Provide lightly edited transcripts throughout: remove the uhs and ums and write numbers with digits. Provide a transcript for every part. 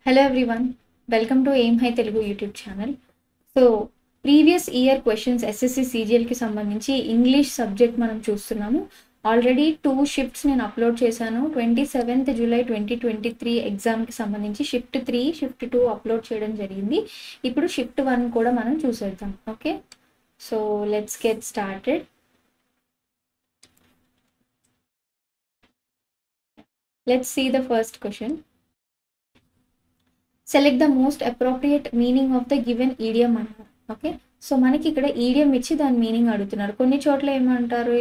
Hello everyone, welcome to Aim High Telugu YouTube channel. So previous year questions SSC CGL కి సంబంధించి English subject మనం చూస్తున్నాము. Already 2 shifts నేను upload చేశాను. 27th July 2023 ఎగ్జామ్కి సంబంధించి షిఫ్ట్ 3 షిఫ్ట్ 2 అప్లోడ్ చేయడం జరిగింది. ఇప్పుడు షిఫ్ట్ 1 కూడా మనం చూసేద్దాం. Okay, so let's get started. Let's see the first question. Select the most appropriate meaning of the given idiom అంటారు. ఓకే, సో మనకి ఇక్కడ ఈడియం ఇచ్చి దాని మీనింగ్ అడుగుతున్నారు. కొన్ని చోట్ల ఏమంటారు,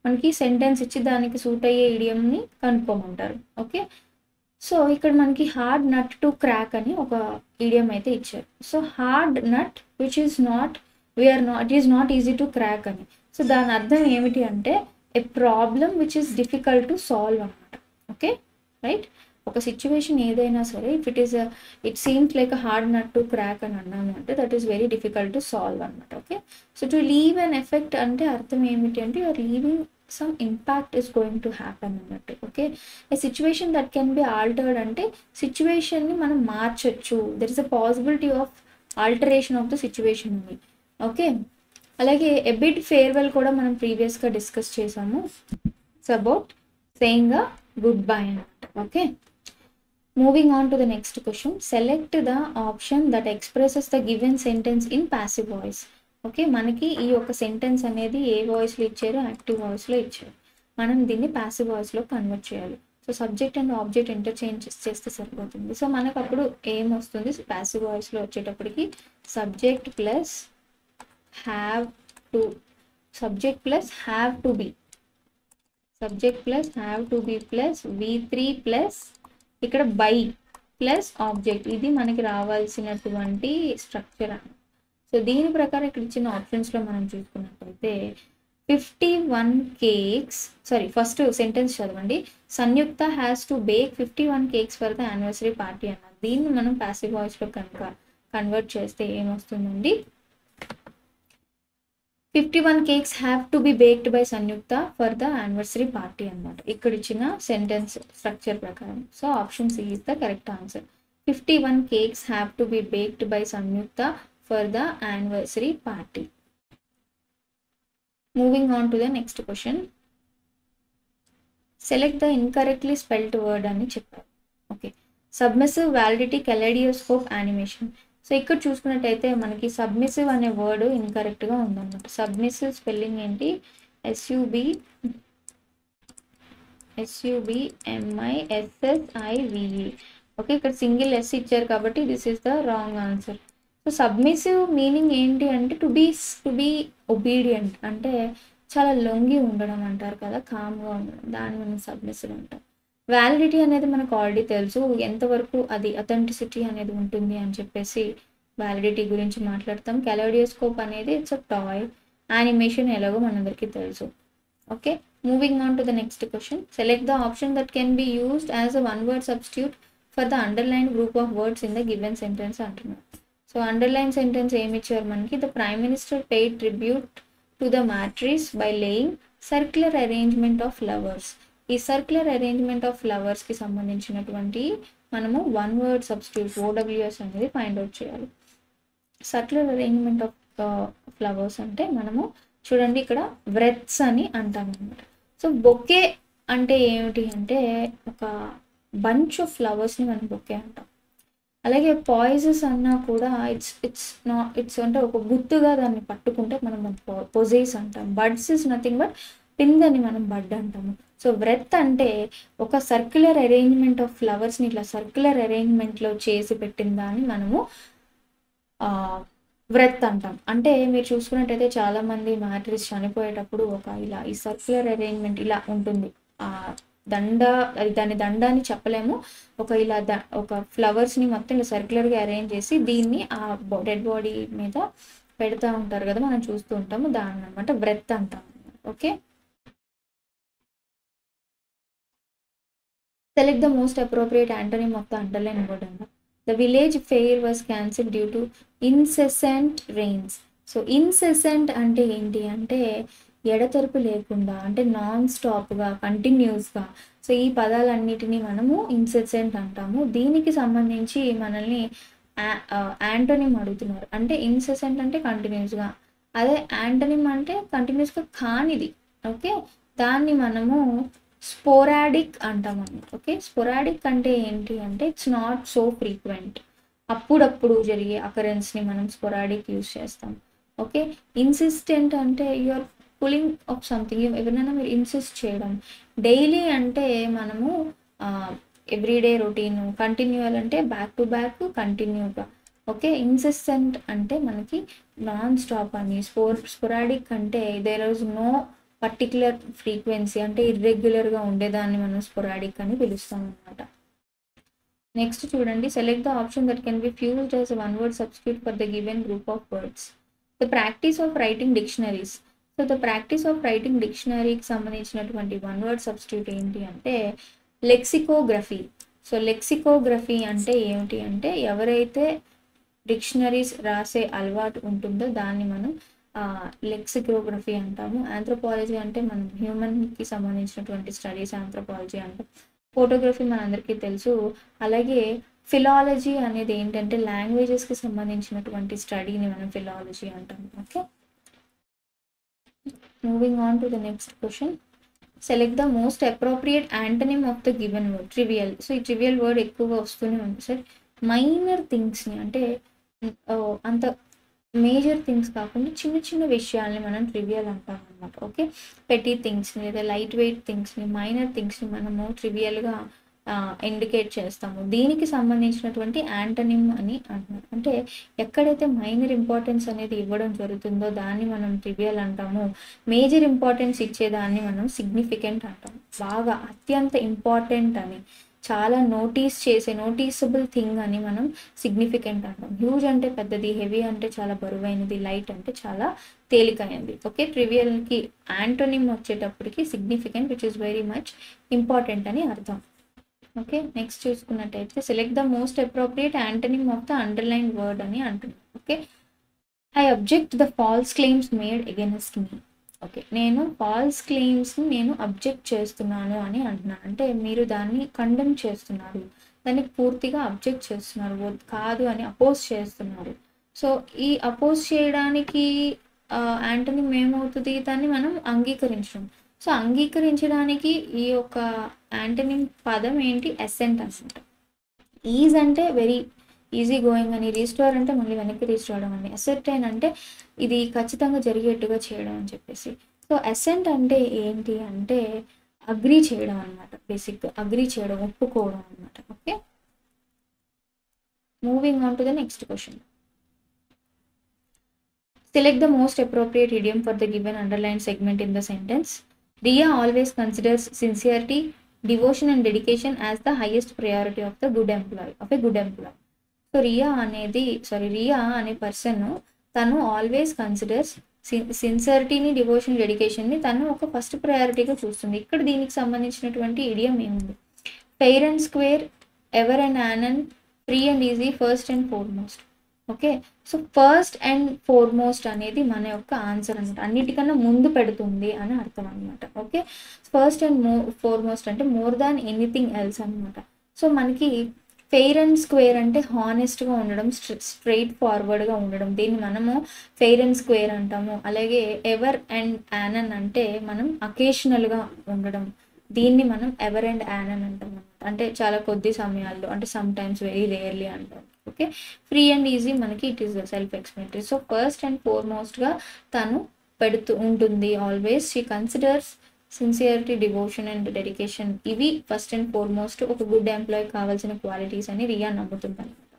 మనకి సెంటెన్స్ ఇచ్చి దానికి సూట్ అయ్యే ఈడియంని కనుక్కోమంటారు. ఓకే, సో ఇక్కడ మనకి హార్డ్ నట్ టు క్రాక్ అని ఒక ఈడియం అయితే ఇచ్చారు. So hard nut which is not it is not easy to crack అని. సో దాని అర్థం ఏమిటి అంటే a problem which is difficult to solve అనమాట. ఓకే రైట్, ఒక సిచ్యువేషన్ ఏదైనా సరే if it seems like a hard nut to crack అని అన్నాము అంటే that is very difficult to solve అనమాట. Okay, so to leave an effect అంటే అర్థం ఏమిటి అంటే you're leaving some impact is going to happen అన్నట్టు. Okay, a situation that can be altered అంటే సిచ్యువేషన్ని మనం మార్చచ్చు, there is a possibility of alteration of the situation అని. ఓకే, అలాగే ఎ బిడ్ ఫేర్వెల్ కూడా మనం ప్రీవియస్గా డిస్కస్ చేసాము. It's about saying a goodbye అన్నమాట. Okay, moving on to the next question. Select the option that expresses the given sentence in passive voice. Okay, మనకి ఈ యొక్క సెంటెన్స్ అనేది ఏ వాయిస్లో ఇచ్చారు, యాక్టివ్ వాయిస్లో ఇచ్చారు. మనం దీన్ని ప్యాసివ్ వాయిస్లో కన్వర్ట్ చేయాలి. So subject and object interchange చేస్తే సరిపోతుంది. సో మనకు అప్పుడు ఏం వస్తుంది, ప్యాసివ్ వాయిస్లో వచ్చేటప్పటికి subject plus have to B, subject plus have to B plus V3 plus ఇక్కడ బై ప్లస్ ఆబ్జెక్ట్, ఇది మనకి రావాల్సినటువంటి స్ట్రక్చర్ అని. సో దీని ప్రకారం ఇక్కడ ఇచ్చిన ఆప్షన్స్లో మనం చూసుకున్నట్లయితే 51 కేక్స్, ఫస్ట్ సెంటెన్స్ చదవండి. Samyukta has to bake 51 cakes for the anniversary party అన్నారు. దీన్ని మనం ప్యాసివ్ వాయిస్లో కనుక కన్వర్ట్ చేస్తే ఏమొస్తుందండి, 51 cakes have to be baked by Samyukta for the anniversary party అన్నమాట ఇక్కడ ఇచ్చిన సెంటెన్స్ స్ట్రక్చర్ ప్రకారం. So option C is the correct answer. 51 cakes have to be baked by Samyukta for the anniversary party. Moving on to the next question. Select the incorrectly spelled word అని చెప్పారు. Okay, submissive, validity, kaleidoscope, animation. So ఇక్కడ చూసుకున్నట్టయితే మనకి submissive అనే word ఇన్కరెక్ట్గా ఉందన్నమాట. Submissive spelling ఏంటి, SUBMISSIVE. Okay, ఇక్కడ సింగిల్ ఎస్ ఇచ్చారు కాబట్టి this is the wrong answer. So submissive meaning ఏంటి అంటే టు బీ ఒబీడియంట్, అంటే చాలా లొంగి ఉండడం అంటారు కదా, కామ్గా ఉండడం, దాన్ని మనం సబ్మిసివ్ అంటాం. వ్యాలిడిటీ అనేది మనకు ఆల్రెడీ తెలుసు, ఎంతవరకు అది అథెంటిసిటీ అనేది ఉంటుంది అని చెప్పేసి వ్యాలిడిటీ గురించి మాట్లాడతాం. కెలైడియోస్కోప్ అనేది ఇట్స్ అ టాయ్. యానిమేషన్ ఎలాగో మనందరికీ తెలుసు. Okay, moving on to the next question. Select the option that can be used as a one word substitute for the underline group of words in the given sentence అంటున్నారు. So underline sentence ఏమి ఇచ్చారు మనకి, the prime minister paid tribute to the mattress by laying circular arrangement of flowers. ఈ circular arrangement of ఫ్లవర్స్కి సంబంధించినటువంటి మనము one word substitute OWS అనేది find out చేయాలి. Circular arrangement of flowers అంటే మనము చూడండి ఇక్కడ వ్రెత్స్ అని అంటాం అనమాట. సో బొకే అంటే ఏమిటి అంటే ఒక బంచ్ ఆఫ్ ఫ్లవర్స్ని మనం బొకే అంటాం. అలాగే పాయిజెస్ అన్నా కూడా ఇట్స్ అంటే ఒక గుత్తుగా దాన్ని పట్టుకుంటే మనం పొజెస్ అంటాం. బడ్స్ ఇస్ నథింగ్ బట్ పిందని మనం బడ్ అంటాము. సో వ్రెత్ అంటే ఒక సర్క్యులర్ అరేంజ్మెంట్ ఆఫ్ ఫ్లవర్స్ని ఇట్లా సర్క్యులర్ అరేంజ్మెంట్లో చేసి పెట్టిన దాన్ని మనము వ్రెత్ అంటాం. అంటే మీరు చూసుకున్నట్టయితే చాలామంది మ్యాట్రిస్ చనిపోయేటప్పుడు ఒక ఇలా ఈ సర్క్యులర్ అరేంజ్మెంట్ ఇలా ఉంటుంది. దాని దండ అని చెప్పలేము, ఒక ఇలా ఒక ఫ్లవర్స్ని మొత్తం ఇలా సర్క్యులర్గా అరేంజ్ చేసి దీన్ని ఆ డెడ్ బాడీ మీద పెడతా ఉంటారు కదా, మనం చూస్తూ ఉంటాము, దాన్ని అనమాట వ్రెత్ అంటాం. Okay, select the most appropriate antonym of the underlined word. The village fair was cancelled due to incessant rains. So incessant అంటే ఏంటి అంటే ఎడతెరిపి లేకుండా అంటే నాన్ స్టాప్గా కంటిన్యూస్గా. సో ఈ పదాలన్నిటినీ మనము ఇన్సెసెంట్ అంటాము. దీనికి సంబంధించి మనల్ని యాంటోనిమ్ అడుగుతున్నారు. అంటే ఇన్సెసెంట్ అంటే కంటిన్యూస్గా, అదే యాంటోనిమ్ అంటే కంటిన్యూస్గా కానిది. ఓకే, దాన్ని మనము స్పోరాడిక్ అంటాం అన్నమాట. ఓకే, స్పోరాడిక్ అంటే ఏంటి అంటే ఇట్స్ నాట్ సో ఫ్రీక్వెంట్, అప్పుడప్పుడు జరిగే అకరెన్స్ని మనం స్పోరాడిక్ యూస్ చేస్తాం. ఓకే, ఇన్సిస్టెంట్ అంటే యూఆర్ పులింగ్ ఆఫ్ సంథింగ్, ఎవరినైనా మీరు ఇన్సిస్ట్ చేయడం. డైలీ అంటే మనము ఎవ్రీడే రొటీన్. కంటిన్యూవల్ అంటే బ్యాక్ టు బ్యాక్ కంటిన్యూగా. ఓకే, ఇన్సిస్టెంట్ అంటే మనకి నాన్ స్టాప్ అని. స్పోరాడిక్ అంటే there is no particular frequency, అంటే ఇర్రెగ్యులర్గా ఉండేదాన్ని మనం స్పోరాడిక్ అని పిలుస్తాం అన్నమాట. నెక్స్ట్ చూడండి, select the option that can be fused as one word substitute for the given group of words. The practice of writing dictionaries. So the practice of writing డిక్షనరీకి సంబంధించినటువంటి వన్ వర్డ్ సబ్స్టిట్యూట్ ఏంటి అంటే lexicography. So lexicography అంటే ఏమిటి అంటే ఎవరైతే dictionaries రాసే అలవాటు ఉంటుందో దాన్ని మనం లెక్సికోగ్రఫీ అంటాము. ఆంథ్రోపాలజీ అంటే మనం హ్యూమన్కి సంబంధించినటువంటి స్టడీస్ ఆంథ్రోపాలజీ అంటాం. ఫోటోగ్రఫీ మనందరికీ తెలుసు. అలాగే ఫిలాలజీ అనేది ఏంటంటే లాంగ్వేజెస్కి సంబంధించినటువంటి స్టడీని మనం ఫిలాలజీ అంటాం. Okay, moving on to the next question. Select the most appropriate antonym of the given word. Trivial. So ఈ ట్రివియల్ వర్డ్ ఎక్కువగా వస్తూనే ఉంది సార్. మైనర్ థింగ్స్ని అంటే అంత మేజర్ థింగ్స్ కాకుండా చిన్న చిన్న విషయాల్ని మనం ట్రివియల్ అంటాం అన్నమాట. ఓకే, పెటీ థింగ్స్ని లేదా లైట్ వెయిట్ థింగ్స్ని, మైనర్ థింగ్స్ని మనము ట్రివియల్గా ఇండికేట్ చేస్తాము. దీనికి సంబంధించినటువంటి యాంటనిమ్ అని అంటున్నారు. అంటే ఎక్కడైతే మైనర్ ఇంపార్టెన్స్ అనేది ఇవ్వడం జరుగుతుందో దాన్ని మనం ట్రివియల్ అంటాము. మేజర్ ఇంపార్టెన్స్ ఇచ్చేదాన్ని మనం సిగ్నిఫికెంట్ అంటాము. బాగా అత్యంత ఇంపార్టెంట్ అని, చాలా నోటీసబుల్ థింగ్ అని మనం సిగ్నిఫికెంట్ అంటాం. హ్యూజ్ అంటే పెద్దది, హెవీ అంటే చాలా బరువైనది, లైట్ అంటే చాలా తేలికైనది. ఓకే, ట్రివియల్కి యాంటోనిమ్ వచ్చేటప్పటికి significant which is very much important అని అర్థం. ఓకే, నెక్స్ట్ చూసుకున్నట్టయితే select the most appropriate antonym of the underline word అని అంటున్నాను. Okay, I object the false claims made against me. Okay, నేను ఫాల్స్ క్లెయిమ్స్ని నేను అబ్జెక్ట్ చేస్తున్నాను అని అంటున్నాను. అంటే మీరు దాన్ని కండెమ్ చేస్తున్నారు, దాన్ని పూర్తిగా అబ్జెక్ట్ చేస్తున్నారు, కాదు అని అపోజ్ చేస్తున్నారు. సో ఈ అపోజ్ చేయడానికి యాంటనిమ్ ఏమవుతుంది, దాన్ని మనం అంగీకరించడం. సో అంగీకరించడానికి ఈ యొక్క యాంటనిమ్ పదం ఏంటి, అసెంట్ అనమాట. ఈజ్ అంటే వెరీ ఈజీ గోయింగ్ అని, రీస్టోర్ అంటే మళ్ళీ వెనక్కి రీస్టోర్ అని, అసెర్టైన్ అంటే ఇది ఖచ్చితంగా జరిగేట్టుగా చేయడం అని చెప్పేసి. సో అసెంట్ అంటే ఏంటి అంటే అగ్రీ చేయడం అనమాట. బేసిక్గా అగ్రీ చేయడం, ఒప్పుకోవడం అనమాట. Okay, moving on to the next question. Select the most appropriate idiom for the given underline segment in the sentence. Riya always considers sincerity, devotion and dedication as the highest priority of a good employee. So Riya అనే person తను always considers సిన్సియరిటీని, devotion, డెడికేషన్ని తను ఒక first ప్రయారిటీగా చూస్తుంది. ఇక్కడ దీనికి సంబంధించినటువంటి idiom ఏముంది, fair and square, ever and anon, free and easy, first and foremost. Okay, so first and foremost అనేది మన యొక్క ఆన్సర్ అనమాట. అన్నిటికన్నా ముందు పెడుతుంది అని అర్థం అనమాట. ఓకే, ఫస్ట్ అండ్ ఫోర్మోస్ట్ అంటే మోర్ దాన్ ఎనీథింగ్ ఎల్స్ అనమాట. సో మనకి ఫెయిర్ అండ్ స్క్వేర్ అంటే హానెస్ట్గా ఉండడం, స్ట్రైట్ ఫార్వర్డ్గా ఉండడం, దీన్ని మనము ఫెయిర్ అండ్ స్క్వేర్ అంటాము. అలాగే ఎవర్ అండ్ యానన్ అంటే మనం అకేషనల్గా ఉండడం, దీన్ని మనం ఎవర్ అండ్ యానన్ అంటాం అనమాట. అంటే చాలా కొద్ది సమయాల్లో, అంటే సమ్ టైమ్స్ వెరీ రేర్లీ అంటాం. ఓకే, ఫ్రీ అండ్ ఈజీ మనకి it is self explanatory. So first and ఫోర్మోస్ట్గా తను పెడుతూ ఉంటుంది. Always she considers sincerity, devotion and dedication, ఇవి ఫస్ట్ అండ్ ఫార్మోస్ట్ ఒక గుడ్ ఎంప్లాయీ కావాల్సిన క్వాలిటీస్ అని రియా నమ్ముతుంది అనమాట.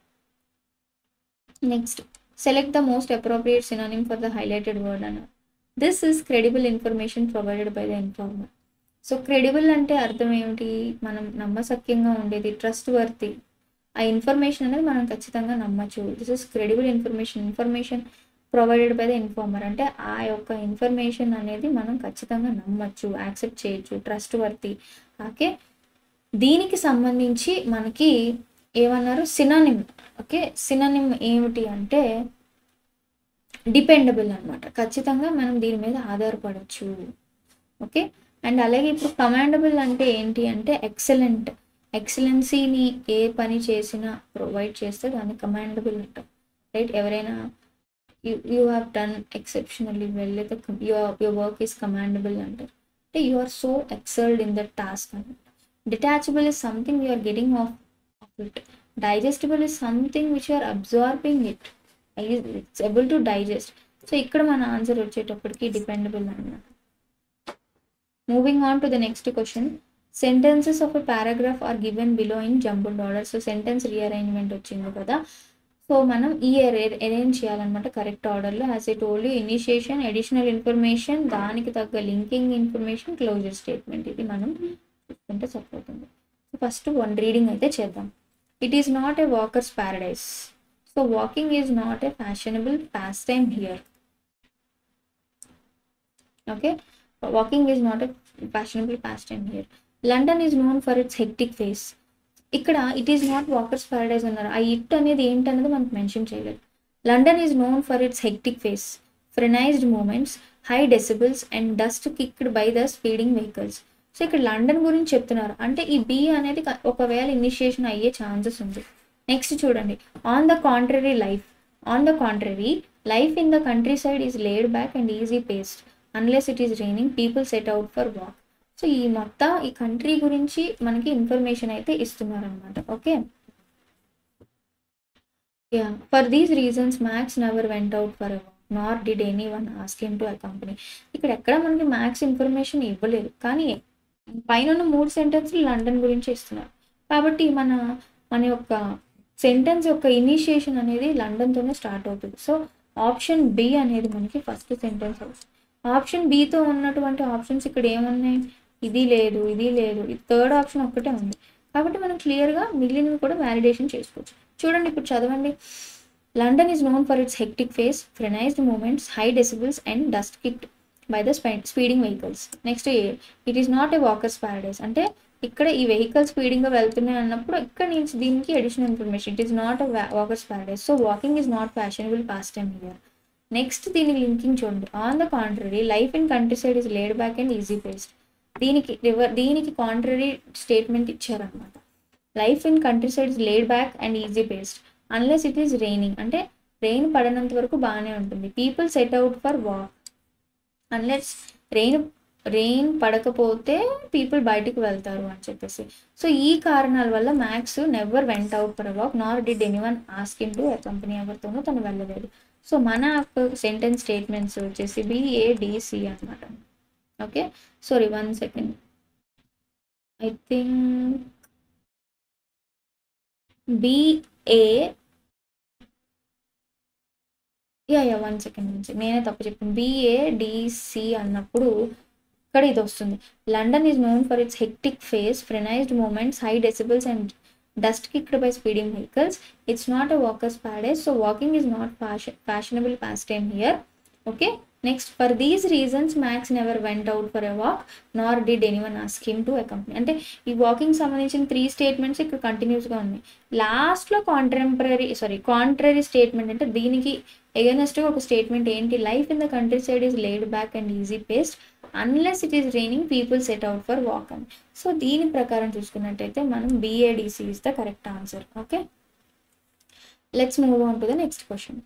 Next, select the most appropriate synonym for the highlighted word అన్నారు. This is credible information provided by the informer. So credible అంటే అర్థం ఏమిటి, మనం నమ్మశక్యంగా ఉండేది, ట్రస్ట్ వర్తి, ఆ ఇన్ఫర్మేషన్ అనేది మనం ఖచ్చితంగా నమ్మచ్చు. This is credible information provided by the informer. అంటే ఆ యొక్క ఇన్ఫర్మేషన్ అనేది మనం ఖచ్చితంగా నమ్మచ్చు, యాక్సెప్ట్ చేయొచ్చు, ట్రస్ట్ వర్తి. ఓకే, దీనికి సంబంధించి మనకి ఏమన్నారు, సినానిమ్. ఓకే, సినానిమ్ ఏమిటి అంటే డిపెండబుల్ అనమాట. ఖచ్చితంగా మనం దీని మీద ఆధారపడవచ్చు. ఓకే. అండ్ అలాగే ఇప్పుడు కమాండబుల్ అంటే ఏంటి అంటే ఎక్సలెంట్, ఎక్సలెన్సీని ఏ పని చేసినా ప్రొవైడ్ చేస్తే దాన్ని కమాండబుల్ అంటాం, రైట్? ఎవరైనా you have done exceptionally well, your work is commendable అంటారు. అంటే you are so excelled in that task అనమాట. Detachable is something you are getting off it. Digestible is something which you are absorbing it, it's able to digest. So ఇక్కడ మన answer వచ్చేటప్పటికి dependable అన్నమాట. Moving on to the next question. Sentences of a paragraph are given below in jumbled order. So sentence rearrangement వచ్చింది కదా, so మనం ఈ arrange చేయాలన్నమాట correct ఆర్డర్లో. As I told you, initiation, additional information, దానికి తగ్గ లింకింగ్ ఇన్ఫర్మేషన్, క్లోజర్ స్టేట్మెంట్, ఇది మనం చూసుకుంటే సరిపోతుంది. సో ఫస్ట్ వన్ రీడింగ్ అయితే చేద్దాం. It is not a walker's paradise. So walking is not a fashionable pastime here. Okay, walking is not a fashionable pastime here. London is known for its hectic pace. ఇక్కడ it is not walker's paradise అన్నారు. ఆ it అనేది ఏంటనేది మనకు mention చేయలేదు. London is known for its hectic pace, frenzied moments, high decibels and dust kicked by the speeding vehicles. So ఇక్కడ London గురించి చెప్తున్నారు అంటే ఈ బి అనేది ఒకవేళ ఇనిషియేషన్ అయ్యే ఛాన్సెస్ ఉంది. నెక్స్ట్ చూడండి, on the contrary life. On the contrary life in the country side is laid back and easy paced. Unless it is raining people set out for walk. So ఈ మొత్తం ఈ country గురించి మనకి information అయితే ఇస్తున్నారు అనమాట. Okay, yeah, for these reasons Max never went out for ever nor did anyone ask him to accompany. ఇక్కడ ఎక్కడ మనకి మ్యాక్స్ ఇన్ఫర్మేషన్ ఇవ్వలేదు, కానీ పైన ఉన్న 3 సెంటెన్స్లు లండన్ గురించి ఇస్తున్నారు. కాబట్టి మన యొక్క సెంటెన్స్ యొక్క ఇనిషియేషన్ అనేది లండన్తోనే స్టార్ట్ అవుతుంది. సో ఆప్షన్ బి అనేది మనకి ఫస్ట్ సెంటెన్స్ అవుతుంది. ఆప్షన్ బితో ఉన్నటువంటి ఆప్షన్స్ ఇక్కడ ఏమున్నాయి, ఇది లేదు, ఇది లేదు, ఇది థర్డ్ ఆప్షన్ ఒక్కటే ఉంది. కాబట్టి మనం క్లియర్గా మిగిలినవి కూడా వ్యాలిడేషన్ చేసుకోవచ్చు. చూడండి ఇప్పుడు చదవండి. London is known for its hectic pace, frenzied moments, high decibels and dust kicked by the speeding vehicles. Next, it is not a walker's paradise. అంటే ఇక్కడ ఈ వెహికల్ స్పీడింగ్గా వెళ్తున్నాయి అన్నప్పుడు ఇక్కడ నుంచి దీనికి additional information, it is not a walker's paradise. So walking is not fashionable pastime here. Next దీని linking చూడండి. On the contrary life in country side is laid back and easy paced. దీనికి contrary statement ఇచ్చారనమాట. Life in country side is laid back and easy paced unless it is raining. అంటే rain పడనంత వరకు బాగానే ఉంటుంది. People set out for walk. Unless rain పడకపోతే people బయటికి వెళ్తారు అని చెప్పేసి. సో ఈ కారణాల వల్ల Max never went out for walk nor did anyone ask him to accompany. ఎవరితోనూ తను వెళ్ళలేదు. సో మన సెంటెన్స్ స్టేట్మెంట్స్ వచ్చేసి బిఏడిసి అనమాట. Okay, sorry 1 second, I think B A, yeah 1 second నేనే తప్పు చెప్పాను. బిఏడిసి అన్నప్పుడు ఇక్కడ ఇది వస్తుంది. London is known for its hectic pace, frenzied moments, high decibels and dust kicked by speeding vehicles. It's not a walker's paradise. So walking is not fashionable pastime here. Okay, next, for these reasons Max never went out for a walk nor did anyone ask him to accompany. అంటే ఈ walking సంబంధించిన 3 statements ఇక్కడ కంటిన్యూస్గా ఉన్నాయి. లాస్ట్లో contrary statement అంటే దీనికి ఎగనెస్ట్గా ఒక స్టేట్మెంట్ ఏంటి, life in the country side is laid back and easy paced unless it is raining people set out for walk అని. సో దీని ప్రకారం చూసుకున్నట్టయితే మనం BADC is the correct answer. Okay, let's move on to the next question.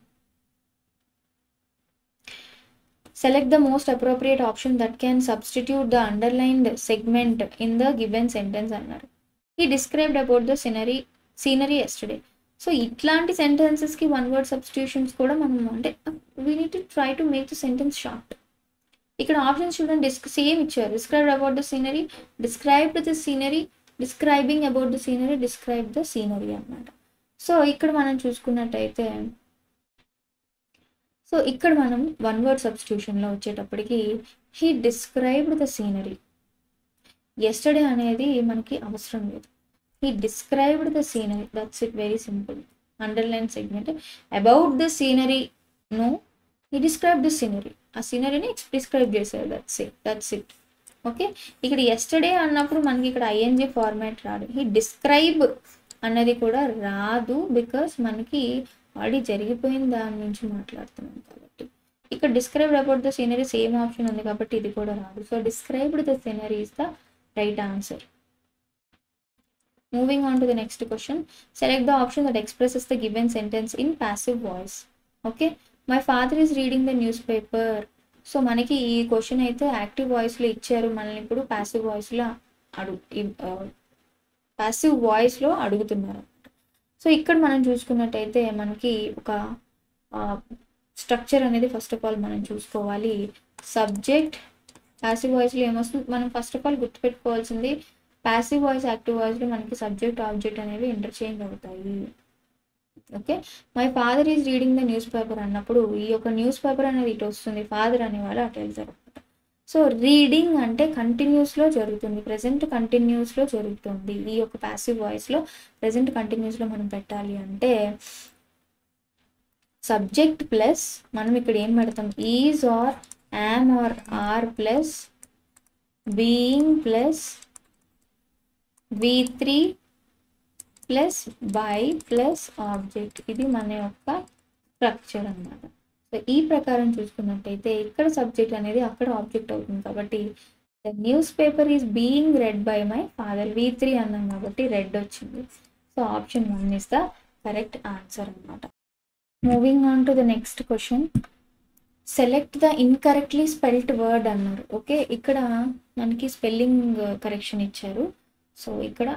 Select the most appropriate option that can substitute the underlined segment in the given sentence అన్నారు. He described about the scenery yesterday. So ఇట్లాంటి సెంటెన్సెస్కి 1 word substitutions కూడా మనం అంటే we need to try to make the sentence short. ఇక్కడ options చూడండి, same ఇచ్చారు. Described about the scenery, described the scenery, describing about the scenery, describe the scenery అన్నమాట. So ఇక్కడ మనం చూసుకున్నట్టయితే ఇక్కడ మనం 1 word సబ్స్టిట్యూషన్లో వచ్చేటప్పటికి he described the scenery. Yesterday అనేది మనకి అవసరం లేదు. He described the scenery, that's it, very simple. Underline segment about the scenery, no, he describe the scenery. ఆ సీనరీని డిస్క్రైబ్ చేశారు, దట్స్ ఇట్. ఓకే, ఇక్కడ ఎస్టర్డే అన్నప్పుడు మనకి ఇక్కడ ఐఎన్జీ ఫార్మాట్ రాదు. హీ డిస్క్రైబ్ అన్నది కూడా రాదు, బికాస్ మనకి ఆల్రెడీ జరిగిపోయిన దాని నుంచి మాట్లాడుతున్నాం కాబట్టి ఇక్కడ described about the scenery same option ఉంది కాబట్టి ఇది కూడా రాదు. So described the scenery is the right answer. Moving on to the next question. Select the option that expresses the given sentence in passive voice. Okay. My father is reading the newspaper. So మనకి ఈ question అయితే active వాయిస్లో ఇచ్చారు, మనల్ని ఇప్పుడు passive వాయిస్లో అడుగుతున్నారు. So ఇక్కడ మనం చూసుకున్నట్టయితే మనకి ఒక స్ట్రక్చర్ అనేది ఫస్ట్ ఆఫ్ ఆల్ మనం చూసుకోవాలి. సబ్జెక్ట్ ప్యాసివ్ వాయిస్లో ఏమొస్తుంది, మనం ఫస్ట్ ఆఫ్ ఆల్ గుర్తుపెట్టుకోవాల్సింది ప్యాసివ్ వాయిస్ యాక్టివ్ వాయిస్లో మనకి సబ్జెక్ట్ ఆబ్జెక్ట్ అనేవి ఇంటర్చేంజ్ అవుతాయి. Okay. My father is reading the news paper అన్నప్పుడు ఈ యొక్క న్యూస్ పేపర్ అనేది ఇటు వస్తుంది, ఫాదర్ అనేవాళ్ళు అటు వెళ్తారు. సో రీడింగ్ అంటే కంటిన్యూస్లో జరుగుతుంది, ప్రెజెంట్ కంటిన్యూస్లో జరుగుతుంది. ఈ యొక్క ప్యాసివ్ వాయిస్లో ప్రెజెంట్ కంటిన్యూస్లో మనం పెట్టాలి అంటే సబ్జెక్ట్ ప్లస్ మనం ఇక్కడ ఏం పెడతాం, is or am or are plus being plus V3 plus by plus object. ఇది మన యొక్క స్ట్రక్చర్ అన్నమాట. సో ఈ ప్రకారం చూసుకున్నట్టయితే ఇక్కడ సబ్జెక్ట్ అనేది అక్కడ ఆబ్జెక్ట్ అవుతుంది కాబట్టి the newspaper is being read by my father, V3 అన్నాం కాబట్టి రెడ్ వచ్చింది. So option 1 is the correct answer అన్నమాట. Moving on to the next question. Select the incorrectly spelled word అన్నారు. ఓకే. ఇక్కడ మనకి స్పెల్లింగ్ కరెక్షన్ ఇచ్చారు. So ఇక్కడ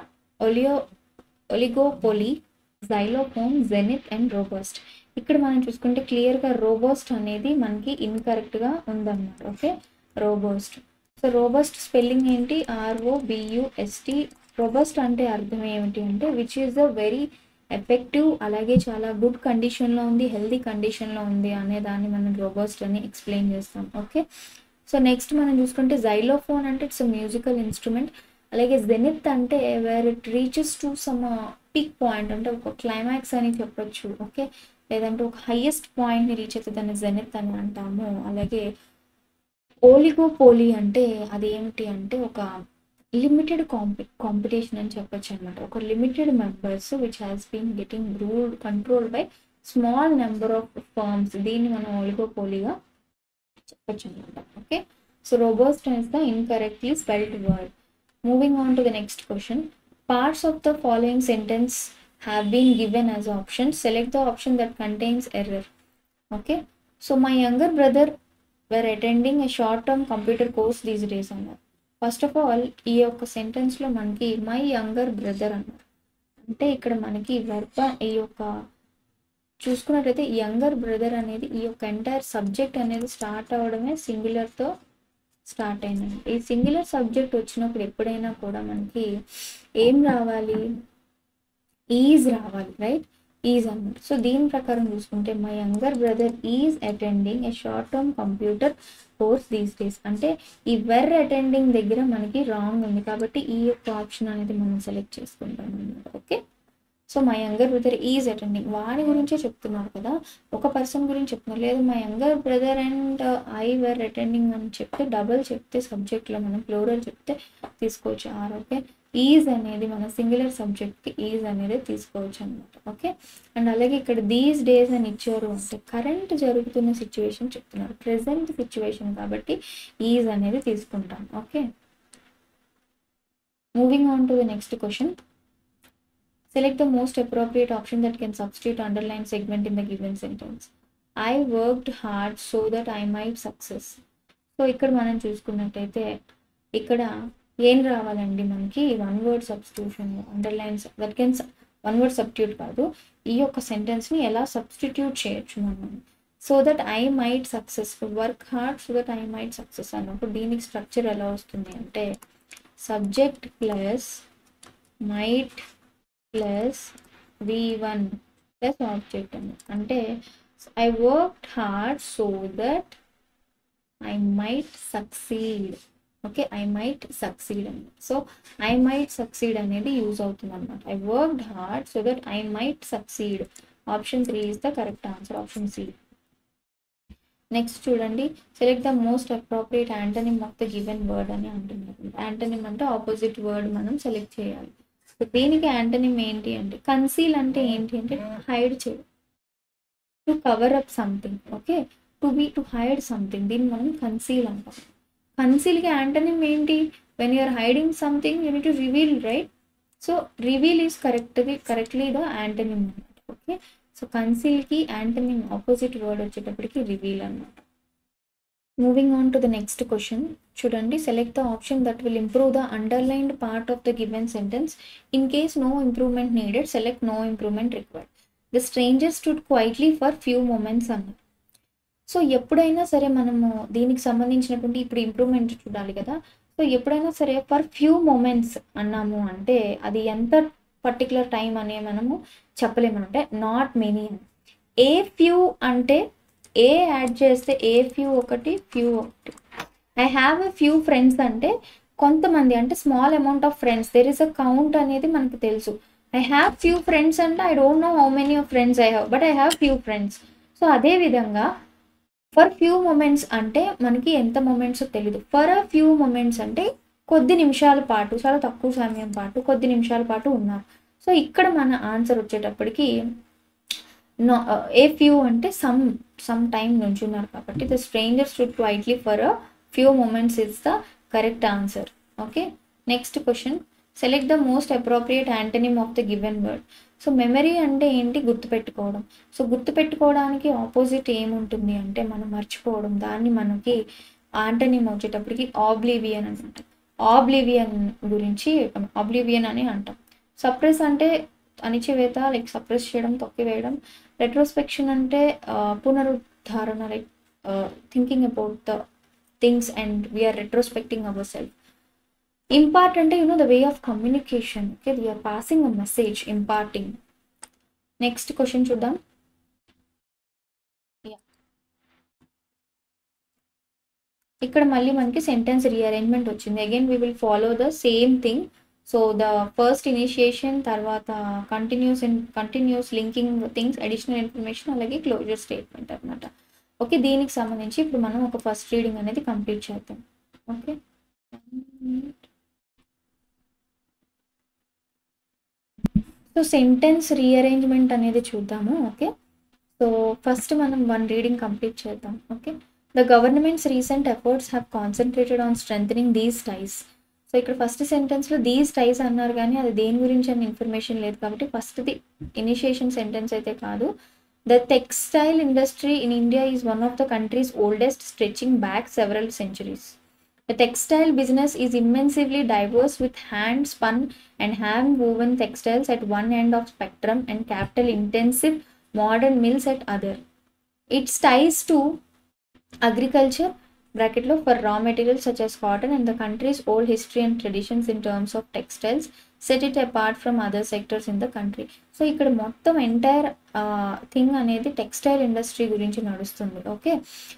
oligopoly, xylophone, zenith and robust. ఇక్కడ మనం చూసుకుంటే క్లియర్గా రోబస్ట్ అనేది మనకి ఇన్కరెక్ట్గా ఉందన్నమాట. Okay. Robust. So robust spelling ఏంటి, ROBUST. రోబస్ట్ అంటే అర్థం ఏమిటి అంటే which is the very effective, అలాగే చాలా గుడ్ కండిషన్లో ఉంది, హెల్దీ కండిషన్లో ఉంది అనే దాన్ని మనం రోబస్ట్ అని ఎక్స్ప్లెయిన్ చేస్తాం. ఓకే. సో నెక్స్ట్ మనం చూసుకుంటే జైలోఫోన్ అంటే ఇట్స్ మ్యూజికల్ ఇన్స్ట్రుమెంట్. అలాగే జెనిత్ అంటే where it reaches to some peak point, అంటే ఒక క్లైమాక్స్ అని చెప్పొచ్చు. ఓకే. లేదంటే ఒక హైయెస్ట్ పాయింట్ని రీచ్ అయితే దాన్ని జెనిత్ అని అంటాము. అలాగే ఓలిగోపోలీ అంటే అది ఏమిటి అంటే ఒక లిమిటెడ్ కాంపిటీషన్ అని చెప్పొచ్చు అనమాట. ఒక limited members which has been getting control by small number of firms. దీన్ని మనం ఓలిగోపోలీగా చెప్పొచ్చు అనమాట. Okay. So robust is the incorrectly spelled word. Moving on to the next question. Parts of the following sentence have been given as options. Select the option that contains error. Okay. So my younger brother were attending a short-term computer course these days అన్నారు. First of all ఈ యొక్క సెంటెన్స్లో మనకి my younger brother అన్నారు. అంటే ఇక్కడ మనకి ఈ యొక్క చూసుకున్నట్లయితే యంగర్ బ్రదర్ అనేది ఈ యొక్క ఎంటైర్ సబ్జెక్ట్ అనేది స్టార్ట్ అవడమే సింగులర్తో స్టార్ట్ అయిందండి. ఈ సింగులర్ సబ్జెక్ట్ వచ్చినప్పుడు ఎప్పుడైనా కూడా మనకి ఏం రావాలి, ఈజ్ రావాలి, రైట్? ఈజ్ అన్నమాట. సో దీని ప్రకారం చూసుకుంటే my younger brother is attending A short term computer course these days అంటే ఈ వెర్ అటెండింగ్ దగ్గర మనకి రాంగ్ ఉంది కాబట్టి ఈ యొక్క ఆప్షన్ అనేది మనం సెలెక్ట్ చేసుకుంటాం అన్నమాట. Okay. So my younger brother is attending, వాడి గురించే చెప్తున్నారు కదా, ఒక పర్సన్ గురించి చెప్తున్నారు. లేదు my younger brother and I were attending అని చెప్తే డబల్ చెప్తే సబ్జెక్ట్లో మనం ప్లూరల్ చెప్తే తీసుకోవచ్చు ఆర్. ఓకే. ఈజ్ అనేది మన సింగులర్ సబ్జెక్ట్కి ఈజ్ అనేది తీసుకోవచ్చు అనమాట. ఓకే. అండ్ అలాగే ఇక్కడ దీస్ డేస్ అని ఇచ్చారు అంటే కరెంట్ జరుగుతున్న సిచ్యువేషన్ చెప్తున్నారు, ప్రెసెంట్ సిచ్యువేషన్ కాబట్టి ఈజ్ అనేది తీసుకుంటాం. Okay. Moving on to the next question. Select the most appropriate option that can substitute underline segment in the given sentence. I worked hard so that I might success. So ఇక్కడ మనం చూసుకున్నట్టయితే ఇక్కడ ఏం రావాలండి మనకి one word substitution, underlines that can one word substitute కాదు, ఈ యొక్క సెంటెన్స్ని ఎలా సబ్స్టిట్యూట్ చేయొచ్చు మనం. So that I might successful, work hard so that I might success అన్నప్పుడు దీనికి స్ట్రక్చర్ ఎలా వస్తుంది అంటే subject plus might plus V1 plus object అని. అంటే I worked hard so that I might succeed. Okay. I might succeed అని. So I might succeed అనేది use అవుతుంది అనమాట. I worked hard so that I might succeed. Option 3 is the correct answer, option C. Next చూడండి. Select the most appropriate antonym of the given word అని అంటున్నారు. Antonym అంటే opposite word మనం select చేయాలి. దీనికి యాంటనిమ్ ఏంటి అంటే కన్సీల్ అంటే ఏంటి అంటే హైడ్ చేయడం. To cover up something. Okay, to hide something, దీన్ని మనం కన్సీల్ అంటాం. కన్సీల్కి యాంటనిమ్ ఏంటి? When you're hiding something you need to reveal, right? So reveal is correctly the antonym అనమాట. ఓకే, సో కన్సీల్కి యాంటనిమ్ ఆపోజిట్ వర్డ్ వచ్చేటప్పటికి reveal అనమాట. Moving on to the next question చూడండి. Select the option that will improve the underlined part of the given sentence. In case no improvement needed select no improvement required. The stranger stood quietly for few moments అన్నారు. So ఎప్పుడైనా సరే మనము దీనికి సంబంధించినటువంటి ఇప్పుడు improvement చూడాలి కదా. So ఎప్పుడైనా సరే ఫర్ ఫ్యూ మూమెంట్స్ అన్నాము అంటే అది ఎంత పర్టికులర్ టైం అనే మనము చెప్పలేమనంటే నాట్ మెనీ. ఏ ఫ్యూ అంటే ఏ యాడ్ చేస్తే ఏ ఫ్యూ ఒకటి, ఫ్యూ ఒకటి. I have a few friends అంటే కొంతమంది, అంటే small amount of friends, there is a count అనేది మనకు తెలుసు. ఐ హ్యావ్ ఫ్యూ ఫ్రెండ్స్ అంటే I don't know how many of friends I have, but I have few friends. So అదేవిధంగా for few moments అంటే మనకి ఎంత మూమెంట్స్ తెలియదు. For a few moments అంటే కొద్ది నిమిషాల పాటు, చాలా తక్కువ సమయం పాటు, కొద్ది నిమిషాల పాటు ఉన్నారు. సో ఇక్కడ మన ఆన్సర్ వచ్చేటప్పటికి నో, ఏ ఫ్యూ అంటే సమ్ టైం నుంచి ఉన్నారు కాబట్టి the stranger stood quietly for a few moments is the correct answer. Okay, next question. Select the most appropriate antonym of the given word. So memory అంటే ఏంటి? గుర్తుపెట్టుకోవడం. So గుర్తుపెట్టుకోవడానికి opposite ఏముంటుంది అంటే మనం మర్చిపోవడం. దాన్ని మనకి యాంటనిమ్ వచ్చేటప్పటికి ఆబ్లివియన్ అనమాట. ఆబ్లివియన్ గురించి ఆబ్లివియన్ అని అంటాం. సప్రెస్ అంటే అణిచివేత, లైక్ సప్రెస్ చేయడం, తొక్కివేయడం. రెట్రోస్పెక్షన్ అంటే పునరుద్ధారణ, like thinking about the things and we're retrospecting our self. Impart అంటే the way of communication. Okay, we are passing a message, imparting. Next question చూద్దాం. ఇక్కడ మళ్ళీ మనకి సెంటెన్స్ రీఅరేంజ్మెంట్ వచ్చింది. Again we will follow the same thing. So the first initiation, తర్వాత continuous linking things, additional information, అలాగే closure statement అనమాట. Okay, దీనికి సంబంధించి ఇప్పుడు మనం ఒక ఫస్ట్ రీడింగ్ అనేది కంప్లీట్ చేద్దాం. ఓకే, సో సెంటెన్స్ రీఅరేంజ్మెంట్ అనేది చూద్దాము. ఓకే, సో ఫస్ట్ మనం వన్ రీడింగ్ కంప్లీట్ చేద్దాం. Okay, the government's recent efforts have concentrated on strengthening these టైస్. So ఇక్కడ ఫస్ట్ సెంటెన్స్లో దీస్ టైస్ అన్నారు కానీ అది దేని గురించి అన్న ఇన్ఫర్మేషన్ లేదు కాబట్టి ఫస్ట్ది ఇనిషియేషన్ సెంటెన్స్ అయితే కాదు. The textile industry in India is one of the country's oldest, stretching back several centuries. The textile business is immensely diverse with hand-spun and hand-woven textiles at one end of spectrum and capital-intensive modern mills at other. Its ties to agriculture (for raw materials such as cotton) and the country's old history and traditions in terms of textiles set it apart from other sectors in the country. So ఇక్కడ మొత్తం entire thing అనేది textile industry గురించి నడుస్తుంది. Okay,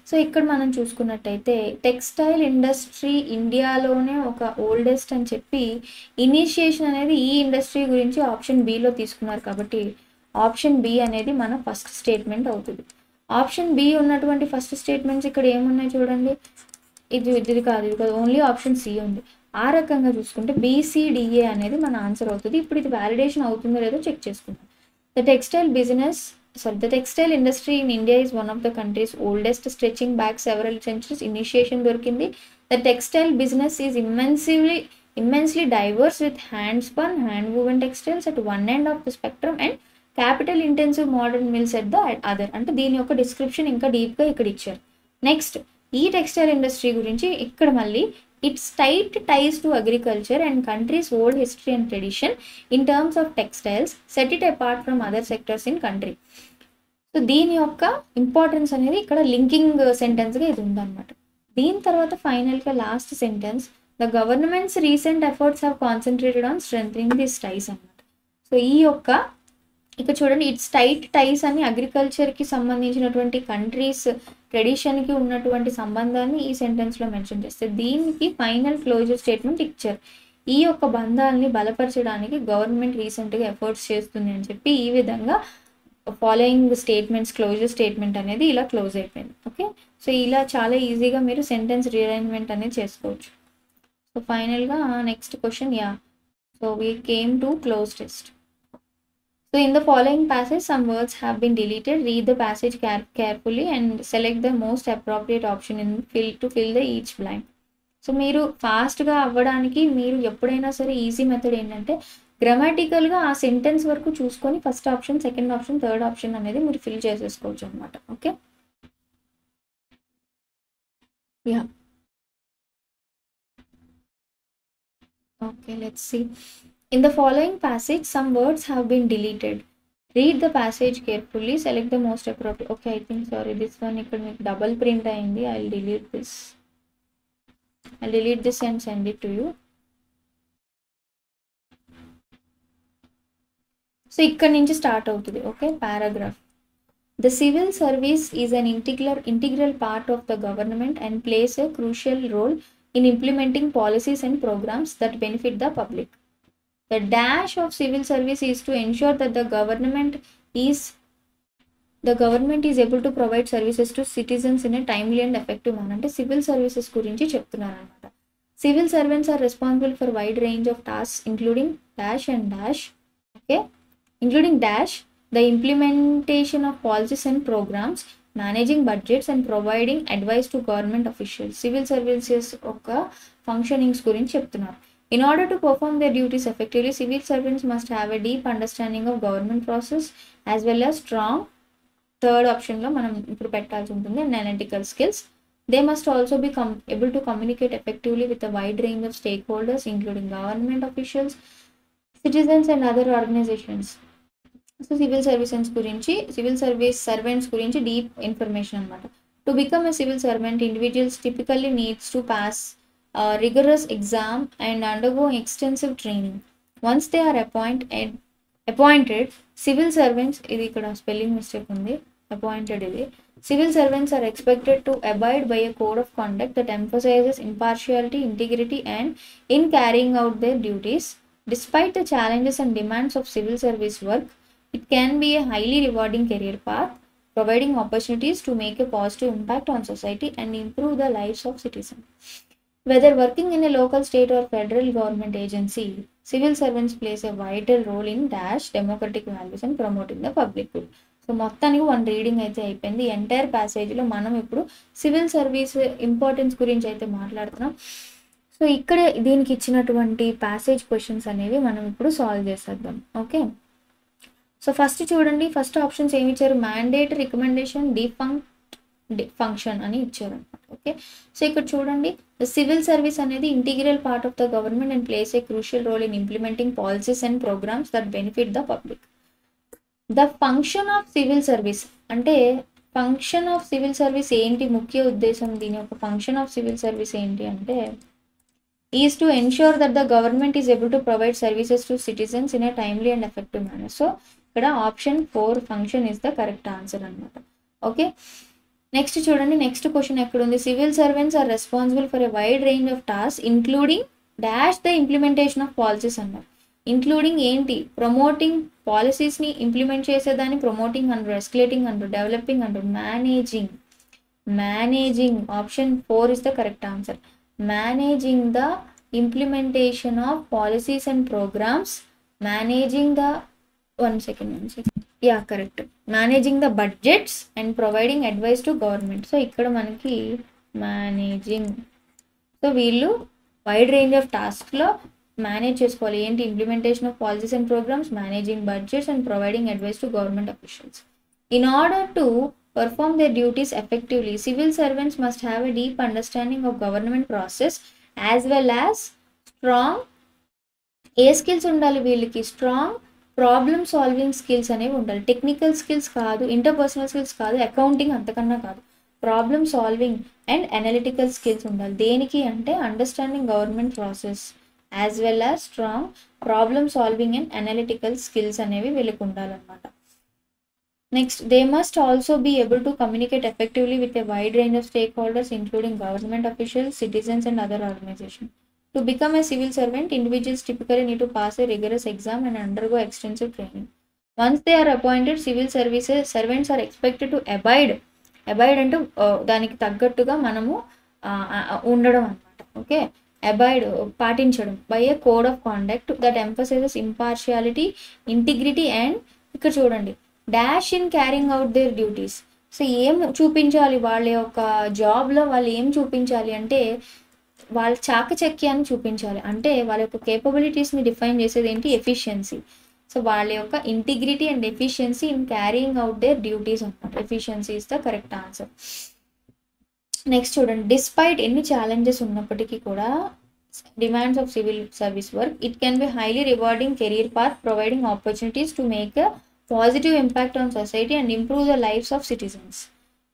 so ఇక్కడ మనం చూసుకున్నట్టయితే textile industry ఇండియాలోనే ఒక ఓల్డెస్ట్ అని చెప్పి ఇనిషియేషన్ అనేది ఈ ఇండస్ట్రీ గురించి ఆప్షన్ బిలో తీసుకున్నారు కాబట్టి ఆప్షన్ బి అనేది మన ఫస్ట్ స్టేట్మెంట్ అవుతుంది. ఆప్షన్ బి ఉన్నటువంటి ఫస్ట్ స్టేట్మెంట్స్ ఇక్కడ ఏమున్నాయి చూడండి. ఇది కాదు, ఓన్లీ ఆప్షన్ సి ఉంది. ఆ రకంగా చూసుకుంటే బీసీడిఏ అనేది మన ఆన్సర్ అవుతుంది. ఇప్పుడు ఇది వ్యాలిడేషన్ అవుతుందో లేదో చెక్ చేసుకుందాం. The textile industry in India is one of the country's oldest, stretching back several centuries. Initiation దొరికింది. The textile business is immensely diverse with hand-spun, hand-woven textiles at one end of the spectrum and capital intensive modern mills at the other. అంటే దీని యొక్క description ఇంకా డీప్గా ఇక్కడ ఇచ్చారు. Next ఈ textile industry గురించి ఇక్కడ మళ్ళీ it's tight ties to agriculture and country's old history and tradition in terms of textiles set it apart from other sectors in country. So దీని యొక్క ఇంపార్టెన్స్ అనేది ఇక్కడ లింకింగ్ సెంటెన్స్గా ఇది ఉందన్నమాట. దీని తర్వాత ఫైనల్గా last sentence the government's recent efforts have concentrated on strengthening this ties అన్నమాట. సో ఈ యొక్క ఇక్కడ చూడండి ఇట్స్ టైట్ టైస్ అని అగ్రికల్చర్కి సంబంధించినటువంటి కంట్రీస్ ట్రెడిషన్కి ఉన్నటువంటి సంబంధాన్ని ఈ సెంటెన్స్లో మెన్షన్ చేస్తే దీనికి ఫైనల్ క్లోజర్ స్టేట్మెంట్ ఇచ్చారు. ఈ యొక్క బంధాలని బలపరచడానికి గవర్నమెంట్ రీసెంట్గా ఎఫర్ట్స్ చేస్తుంది అని చెప్పి ఈ విధంగా ఫాలోయింగ్ స్టేట్మెంట్స్ క్లోజర్ స్టేట్మెంట్ అనేది ఇలా క్లోజ్ అయిపోయింది. ఓకే, సో ఇలా చాలా ఈజీగా మీరు సెంటెన్స్ రీఅరేంజ్మెంట్ అనేది చేసుకోవచ్చు. సో ఫైనల్గా next question. So we came to cloze test. So So in the following passage, some words have been deleted. Read the passage carefully and select the most appropriate option in to fill the each blank. So మీరు ఫాస్ట్గా అవ్వడానికి మీరు ఎప్పుడైనా సరే easy method ఏంటంటే గ్రామాటికల్గా ఆ sentence వరకు చూసుకొని first option, second option, third option అనేది మీరు ఫిల్ చేసేసుకోవచ్చు అనమాట. Okay, yeah, okay, let's see. In the following passage, some words have been deleted. Read the passage carefully, select the most appropriate. Okay, I think, sorry, this one ikkada meeku double print ayindi. I'll delete this and send it to you. So ikkada nunchi start avutadi. Okay, paragraph. The civil service is an integral part of the government and plays a crucial role in implementing policies and programs that benefit the public. The dash of civil service is to ensure that the government is able to provide services to citizens in a timely and effective manner. అంటే civil services గురించి చెప్తున్నారు అనమాట. Civil servants are responsible for wide range of tasks including dash and dash. Okay, including dash, the implementation of policies and programs, managing budgets and providing advice to government officials. Civil services ఒక functionings గురించి చెప్తున్నారు. In order to perform their duties effectively, civil servants must have a deep understanding of government process as well as strong, third option lo manam ippudu pettalsi untundi, analytical skills. They must also be able to communicate effectively with a wide range of stakeholders including government officials, citizens and other organizations. So civil service servants gurinchi deep information anamata. To become a civil servant, individuals typically needs to pass a rigorous exam and undergo extensive training. Once they are appointed, civil servants, ఇది ఇక్కడ spelling mistake ఉంది, appointed ఇది, civil servants are expected to abide by a code of conduct that emphasizes impartiality, integrity and in carrying out their duties. Despite the challenges and demands of civil service work, it can be a highly rewarding career path, providing opportunities to make a positive impact on society and improve the lives of citizens. Whether working in a local, state or federal government agency, civil servants plays a vital role in dash democratic values and promoting the public good. So మొత్తానికి one reading అయితే అయిపోయింది. Entire ప్యాసేజ్లో మనం ఇప్పుడు civil service importance గురించి అయితే మాట్లాడుతున్నాం. So ఇక్కడ దీనికి ఇచ్చినటువంటి ప్యాసేజ్ క్వశ్చన్స్ అనేవి మనం ఇప్పుడు సాల్వ్ చేసేద్దాం. ఓకే, సో ఫస్ట్ చూడండి, ఫస్ట్ ఆప్షన్స్ ఏమి ఇచ్చారు, మ్యాండేట్, రికమెండేషన్, ఫంక్షన్ అని ఇచ్చారు అనమాట. ఓకే, సో ఇక్కడ చూడండి, ద సివిల్ సర్వీస్ అనేది integral part of the government and place a crucial role in implementing policies and programmes that benefit the public. The function of civil service అంటే function of civil service ఏంటి, ముఖ్య ఉద్దేశం దీని యొక్క function of civil service ఏంటి అంటే is to ensure that the government is able to provide services to citizens in a timely and effective manner. So ఇక్కడ option 4 function is the correct answer అనమాట. Okay, next చూడండి, next question ఎక్కడ ఉంది, civil servants are responsible for a wide range of task including dash the implementation of policies అన్నారు. Including ఏంటి, promoting పాలసీస్ని implement చేసేదాన్ని promoting అంటారు, ఎస్కలేటింగ్ అంటారు, డెవలపింగ్ అంటారు, managing option 4 is the correct answer. Managing the implementation of policies and programmes, managing the one second, yeah, correct, managing the budgets and providing advice to government. So ఇక్కడ మనకి managing, so వీళ్ళు wide range of టాస్క్లో manage చేసుకోవాలి. ఏంటి, implementation of policies and programmes, managing budgets and providing advice to government officials. In order to perform their duties effectively, civil servants must have a deep understanding of government process as well as strong a skills ఉండాలి వీళ్ళకి, strong problem solving skills అనేవి ఉండాలి. Technical skills కాదు, interpersonal skills కాదు, accounting అంతకన్నా కాదు, problem solving and analytical skills ఉండాలి. దేనికి అంటే understanding government process as well as strong problem solving and analytical skills అనేవి వీళ్ళకి ఉండాలన్నమాట. Next, they must also be able to communicate effectively with a wide range of stakeholders including government officials, citizens and other organization. To become a civil servant, individuals typically need to pass a rigorous exam and undergo extensive training. Once they are appointed, civil servants are expected to abide అంటే దానికి తగ్గట్టుగా మనము ఉండడం అనమాట. Okay, avoid పాటించడం by A code of conduct that emphasises impartiality, integrity and ఇక్కడ చూడండి, dash in carrying out their duties. So ఏం చూపించాలి వాళ్ళ యొక్క జాబ్లో, వాళ్ళు ఏం చూపించాలి అంటే వాళ్ళ చాకచక్యాన్ని చూపించాలి. అంటే వాళ్ళ యొక్క కేపబిలిటీస్ని డిఫైన్ చేసేది ఏంటి? ఎఫిషియన్సీ. సో వాళ్ళ యొక్క integrity and efficiency in carrying out their duties అనమాట. Efficiency is the correct answer. Next చూడండి, డిస్పైట్ ఎన్ని ఛాలెంజెస్ ఉన్నప్పటికీ కూడా demands of civil service work, it can be highly rewarding career path, providing opportunities to make a positive impact on society and improve the lives of citizens.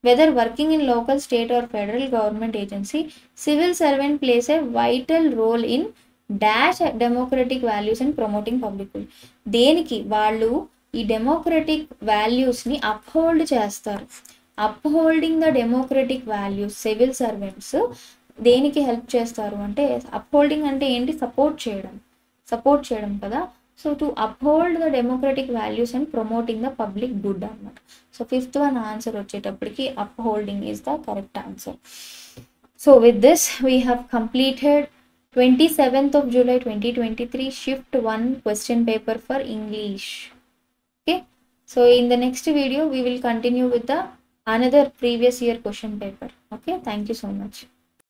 Whether working in local, state or federal government agency, civil servant plays a vital role in dash democratic values and promoting public good. దేనికి వాళ్ళు ఈ democratic వాల్యూస్ని uphold చేస్తారు. Upholding the democratic values civil servants దేనికి help చేస్తారు అంటే, upholding అంటే ఏంటి? సపోర్ట్ చేయడం కదా. So to uphold the democratic values and promoting the public good అనమాట. సో ఫిఫ్త్ వన్ ఆన్సర్ వచ్చేటప్పటికి upholding is the correct answer. So with this we have completed 27th of July 2023 shift 1 question paper for English. Okay, so in the next video we will continue with the another previous year question paper. Okay, thank you so much.